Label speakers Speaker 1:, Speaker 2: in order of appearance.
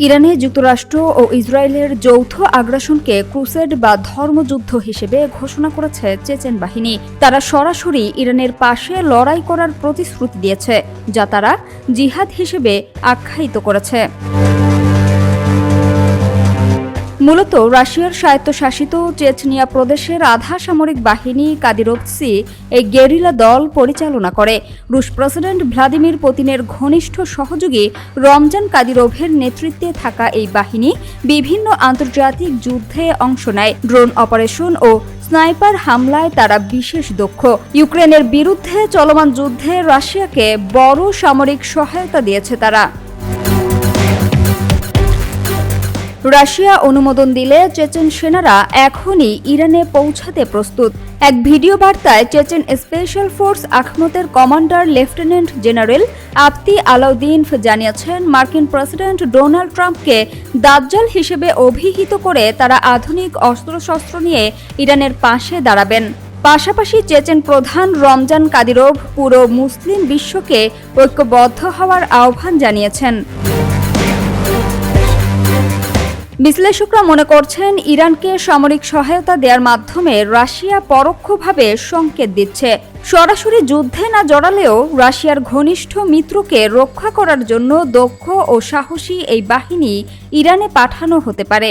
Speaker 1: ইরানে যুক্তরাষ্ট্র ও ইসরায়েলের যৌথ আগ্রাসনকে ক্রুসেড বা ধর্মযুদ্ধ হিসেবে ঘোষণা করেছে চেচেন বাহিনী। তারা সরাসরি ইরানের পাশে লড়াই করার প্রতিশ্রুতি দিয়েছে, যা তারা জিহাদ হিসেবে আখ্যায়িত করেছে। মূলত রাশিয়ার স্বায়ত্তশাসিত চেচনিয়া প্রদেশের আধা সামরিক বাহিনী কাদিরোভসি এই গেরিলা দল পরিচালনা করে। রুশ প্রেসিডেন্ট ভ্লাদিমির পুতিনের ঘনিষ্ঠ সহযোগী রমজান কাদিরোভের নেতৃত্বে থাকা এই বাহিনী বিভিন্ন আন্তর্জাতিক যুদ্ধে অংশ নেয়। ড্রোন অপারেশন ও স্নাইপার হামলায় তারা বিশেষ দক্ষ। ইউক্রেনের বিরুদ্ধে চলমান যুদ্ধে রাশিয়াকে বড় সামরিক সহায়তা দিয়েছে তারা। রাশিয়া অনুমোদন দিলে চেচেন সেনারা এখনই ইরানে পৌঁছাতে প্রস্তুত। এক ভিডিও বার্তায় চেচেন স্পেশাল ফোর্স আখমতের commander lieutenant general Apti Alauddin জানিয়েছেন, মার্কিন প্রেসিডেন্ট ডোনাল্ড ট্রাম্পকে দাজ্জাল হিসেবে অভিহিত করে তারা আধুনিক অস্ত্রশস্ত্র নিয়ে ইরানের পাশে দাঁড়াবেন। পাশাপাশি চেচেন প্রধান রমজান কাদিরোভ পুরো মুসলিম বিশ্বকে ঐক্যবদ্ধ হওয়ার আহ্বান জানিয়েছেন। বিশ্লেষকরা মনে করছেন, ইরানকে সামরিক সহায়তা দেওয়ার মাধ্যমে রাশিয়া পরোক্ষভাবে সংকেত দিচ্ছে সরাসরি যুদ্ধে না জড়ালেও রাশিয়ার ঘনিষ্ঠ মিত্রকে রক্ষা করার জন্য দক্ষ ও সাহসী এই বাহিনী ইরানে পাঠানো হতে পারে।